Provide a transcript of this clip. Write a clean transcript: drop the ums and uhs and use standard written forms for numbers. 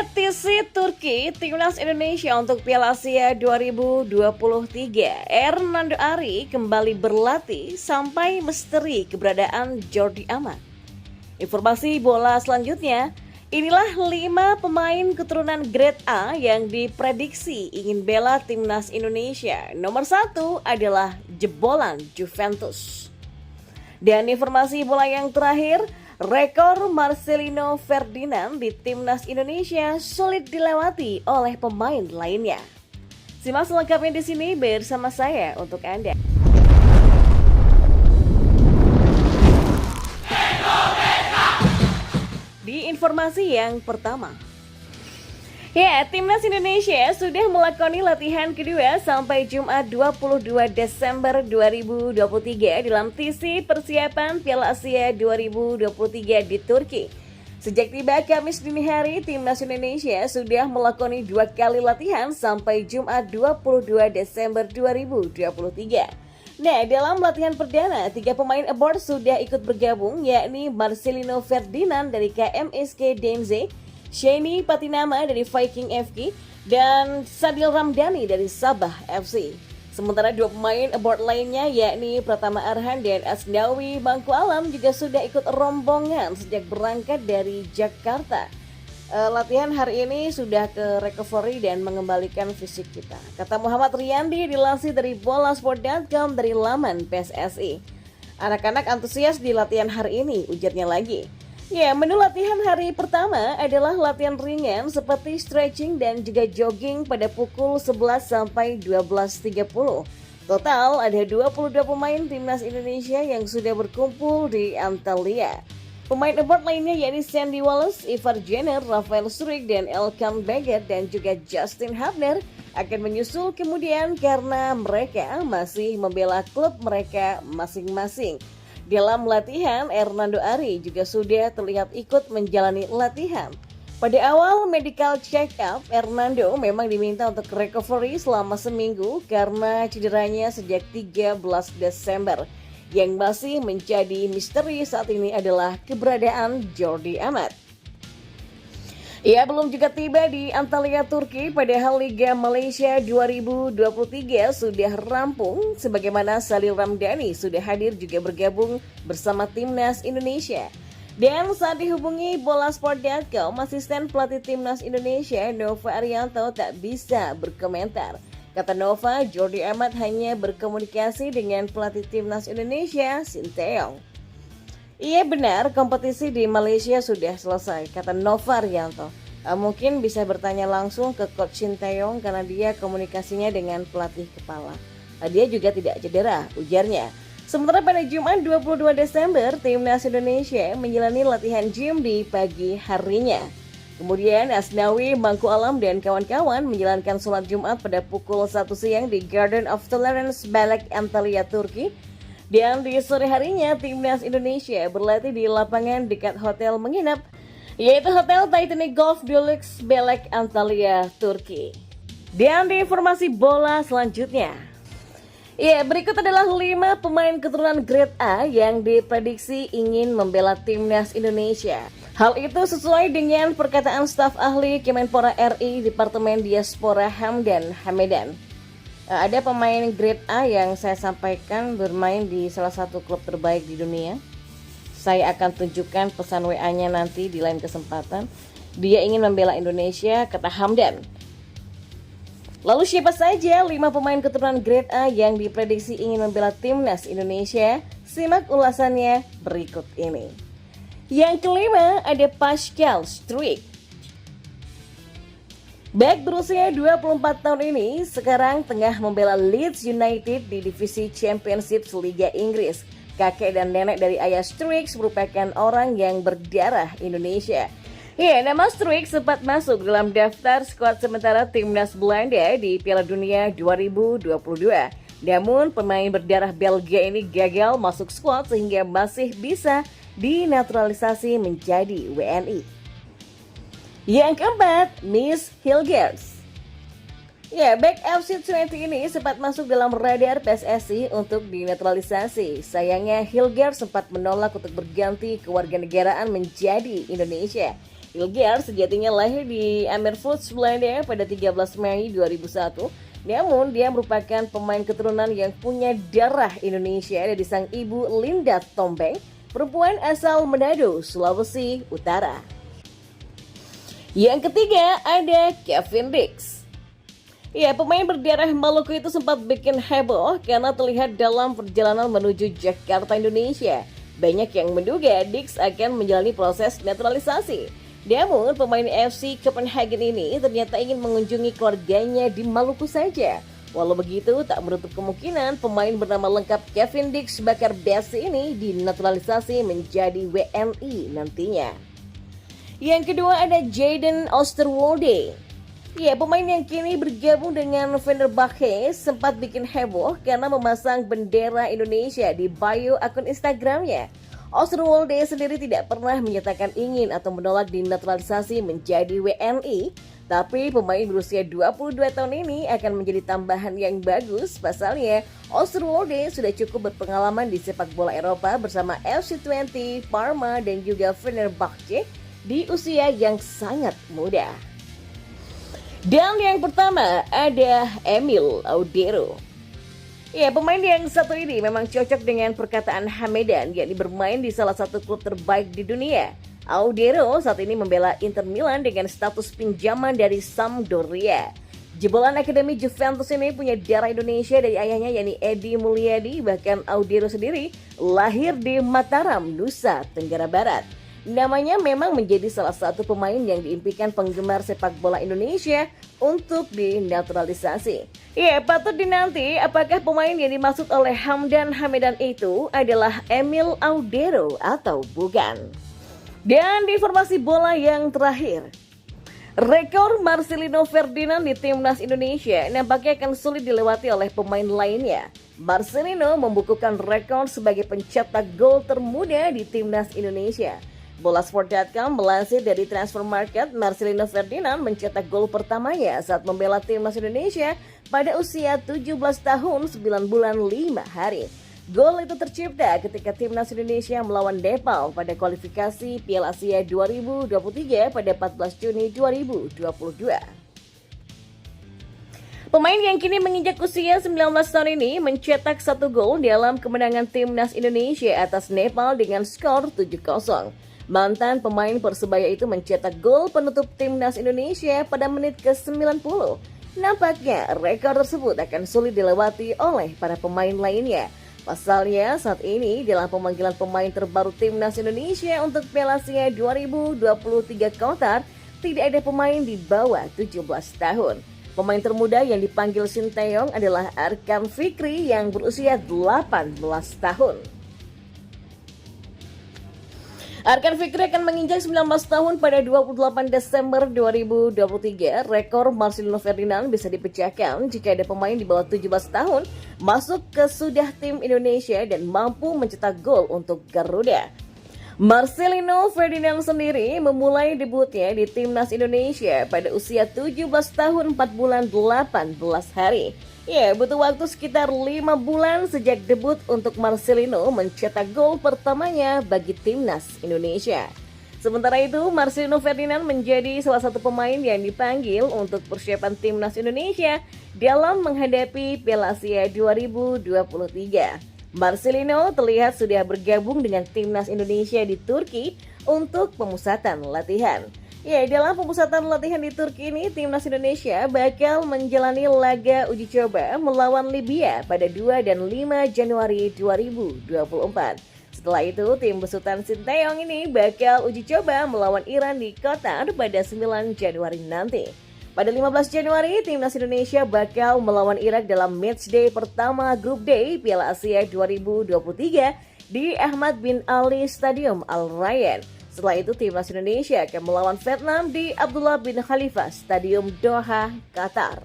TC Turki, Timnas Indonesia untuk Piala Asia 2023. Hernando Ari kembali berlatih sampai misteri keberadaan Jordi Amat. Informasi bola selanjutnya, inilah 5 pemain keturunan Grade A yang diprediksi ingin bela Timnas Indonesia. Nomor 1 adalah jebolan Juventus. Dan informasi bola yang terakhir, rekor Marcelino Ferdinand di Timnas Indonesia sulit dilewati oleh pemain lainnya. Simak selengkapnya di sini bersama saya untuk Anda. Di informasi yang pertama, Timnas Indonesia sudah melakoni latihan kedua sampai Jumat 22 Desember 2023 dalam TC persiapan Piala Asia 2023 di Turki. Sejak tiba Kamis dini hari, Timnas Indonesia sudah melakoni 2 kali latihan sampai Jumat 22 Desember 2023. Nah, dalam latihan perdana, 3 pemain abroad sudah ikut bergabung, yakni Marcelino Ferdinand dari KMSK Denze, Sheni Patinama dari Viking FK, dan Sadil Ramdhani dari Sabah FC. Sementara 2 pemain abroad lainnya yakni Pratama Arhan dan Asnawi Bangku Alam juga sudah ikut rombongan sejak berangkat dari Jakarta. Latihan hari ini sudah ke recovery dan mengembalikan fisik kita, kata Muhammad Riyandi dilansir dari bolasport.com dari laman PSSI. Anak-anak antusias di latihan hari ini, ujarnya lagi. Menu latihan hari pertama adalah latihan ringan seperti stretching dan juga jogging pada pukul 11 sampai 12.30. Total ada 22 pemain Timnas Indonesia yang sudah berkumpul di Antalya. Pemain abroad lainnya yakni Sandy Wallace, Ivar Jenner, Rafael Struijk, dan Elkan Baggett dan juga Justin Hubner akan menyusul kemudian karena mereka masih membela klub mereka masing-masing. Dalam latihan, Hernando Ari juga sudah terlihat ikut menjalani latihan. Pada awal medical check-up, Hernando memang diminta untuk recovery selama seminggu karena cederanya sejak 13 Desember. Yang masih menjadi misteri saat ini adalah keberadaan Jordi Amat. Ia belum juga tiba di Antalya, Turki, padahal Liga Malaysia 2023 sudah rampung, sebagaimana Sadil Ramdhani sudah hadir juga bergabung bersama Timnas Indonesia. Dan saat dihubungi bolasport.com, asisten pelatih Timnas Indonesia Nova Arianto tak bisa berkomentar. Kata Nova, Jordi Amat hanya berkomunikasi dengan pelatih Timnas Indonesia, Sinteyong. Iya benar, kompetisi di Malaysia sudah selesai, kata Nova Arianto. Mungkin bisa bertanya langsung ke Coach Sinteyong karena dia komunikasinya dengan pelatih kepala. Dia juga tidak cedera, ujarnya. Sementara pada Jumat 22 Desember, Timnas Indonesia menjalani latihan gym di pagi harinya. Kemudian Asnawi Bangku Alam dan kawan-kawan menjalankan sholat Jumat pada pukul 1 siang di Garden of Tolerance Balak Antalya, Turki. Dan di sore harinya, Timnas Indonesia berlatih di lapangan dekat hotel menginap, yaitu Hotel Titanic Golf Deluxe Balak Antalya, Turki. Dan di informasi bola selanjutnya, berikut adalah 5 pemain keturunan Grade A yang diprediksi ingin membela Timnas Indonesia. Hal itu sesuai dengan perkataan staf ahli Kemenpora RI Departemen Diaspora Hamdan Hamedan. Ada pemain Grade A yang saya sampaikan bermain di salah satu klub terbaik di dunia. Saya akan tunjukkan pesan WA-nya nanti di lain kesempatan. Dia ingin membela Indonesia, kata Hamdan. Lalu siapa saja 5 pemain keturunan Grade A yang diprediksi ingin membela Timnas Indonesia? Simak ulasannya berikut ini. Yang kelima ada Pascal Struijk. Bek berusia 24 tahun ini sekarang tengah membela Leeds United di divisi Championship Liga Inggris. Kakek dan nenek dari ayah Struijk merupakan orang yang berdarah Indonesia. Nama Struijk sempat masuk dalam daftar skuad sementara Timnas Belanda di Piala Dunia 2022. Namun pemain berdarah Belgia ini gagal masuk skuad sehingga masih bisa dinaturalisasi menjadi WNI. Yang keempat, Miss Hilgers. Bek FC 20 ini sempat masuk dalam radar PSSI untuk dinaturalisasi. Sayangnya Hilgers sempat menolak untuk berganti kewarganegaraan menjadi Indonesia. Hilger sejatinya lahir di Amersfoort, Belanda pada 13 Mei 2001. Namun dia merupakan pemain keturunan yang punya darah Indonesia dari sang ibu Linda Tombeng, perempuan asal Manado, Sulawesi Utara. Yang ketiga ada Kevin Dix. Ya, pemain berdarah Maluku itu sempat bikin heboh karena terlihat dalam perjalanan menuju Jakarta, Indonesia. Banyak yang menduga Dix akan menjalani proses naturalisasi. Namun, pemain FC Copenhagen ini ternyata ingin mengunjungi keluarganya di Maluku saja. Walau begitu, tak menutup kemungkinan pemain bernama lengkap Kevin Dix Bakar Besi ini dinaturalisasi menjadi WNI nantinya. Yang kedua ada Jayden Oosterwolde. Ya, pemain yang kini bergabung dengan Fenerbahce sempat bikin heboh karena memasang bendera Indonesia di bio akun Instagramnya. Oosterwolde sendiri tidak pernah menyatakan ingin atau menolak dinaturalisasi menjadi WNI, tapi pemain berusia 22 tahun ini akan menjadi tambahan yang bagus. Pasalnya, Oosterwolde sudah cukup berpengalaman di sepak bola Eropa bersama FC Twente, Parma, dan juga Fenerbahce di usia yang sangat muda. Dan yang pertama ada Emil Audero. Ya, pemain yang satu ini memang cocok dengan perkataan Hamedan, yakni bermain di salah satu klub terbaik di dunia. Audero saat ini membela Inter Milan dengan status pinjaman dari Sampdoria. Jebolan Akademi Juventus ini punya darah Indonesia dari ayahnya, yakni Edi Mulyadi. Bahkan Audero sendiri lahir di Mataram, Nusa Tenggara Barat. Namanya memang menjadi salah satu pemain yang diimpikan penggemar sepak bola Indonesia untuk dinaturalisasi. Ya, patut dinanti apakah pemain yang dimaksud oleh Hamdan Hamedan itu adalah Emil Audero atau bukan. Dan di informasi bola yang terakhir, rekor Marcelino Ferdinand di timnas Indonesia nampaknya akan sulit dilewati oleh pemain lainnya. Marcelino membukukan rekor sebagai pencetak gol termuda di timnas Indonesia. Bolasport.com melansir dari Transfer Market, Marcelino Ferdinand mencetak gol pertamanya saat membela timnas Indonesia pada usia 17 tahun 9 bulan 5 hari. Gol itu tercipta ketika timnas Indonesia melawan Nepal pada kualifikasi Piala Asia 2023 pada 14 Juni 2022. Pemain yang kini menginjak usia 19 tahun ini mencetak 1 gol dalam kemenangan timnas Indonesia atas Nepal dengan skor 7-0. Mantan pemain Persebaya itu mencetak gol penutup timnas Indonesia pada menit ke-90. Nampaknya rekor tersebut akan sulit dilewati oleh para pemain lainnya. Pasalnya saat ini dalam pemanggilan pemain terbaru timnas Indonesia untuk Piala Asia 2023 Qatar, tidak ada pemain di bawah 17 tahun. Pemain termuda yang dipanggil Sinteyong adalah Arkan Fikri yang berusia 18 tahun. Arkan Fikri akan menginjak 19 tahun pada 28 Desember 2023. Rekor Marcelino Ferdinand bisa dipecahkan jika ada pemain di bawah 17 tahun masuk ke sudah tim Indonesia dan mampu mencetak gol untuk Garuda. Marcelino Ferdinand sendiri memulai debutnya di timnas Indonesia pada usia 17 tahun 4 bulan 18 hari. Ya, butuh waktu sekitar 5 bulan sejak debut untuk Marcelino mencetak gol pertamanya bagi timnas Indonesia. Sementara itu, Marcelino Ferdinand menjadi salah satu pemain yang dipanggil untuk persiapan timnas Indonesia dalam menghadapi Piala Asia 2023. Marcelino terlihat sudah bergabung dengan timnas Indonesia di Turki untuk pemusatan latihan. Ya, dalam pemusatan latihan di Turki ini, timnas Indonesia bakal menjalani laga uji coba melawan Libya pada 2 dan 5 Januari 2024. Setelah itu, tim besutan Sinteyong ini bakal uji coba melawan Iran di Qatar pada 9 Januari nanti. Pada 15 Januari, timnas Indonesia bakal melawan Irak dalam matchday pertama Grup D Piala Asia 2023 di Ahmad bin Ali Stadium Al Rayyan. Setelah itu, timnas Indonesia akan melawan Vietnam di Abdullah bin Khalifa Stadium Doha, Qatar.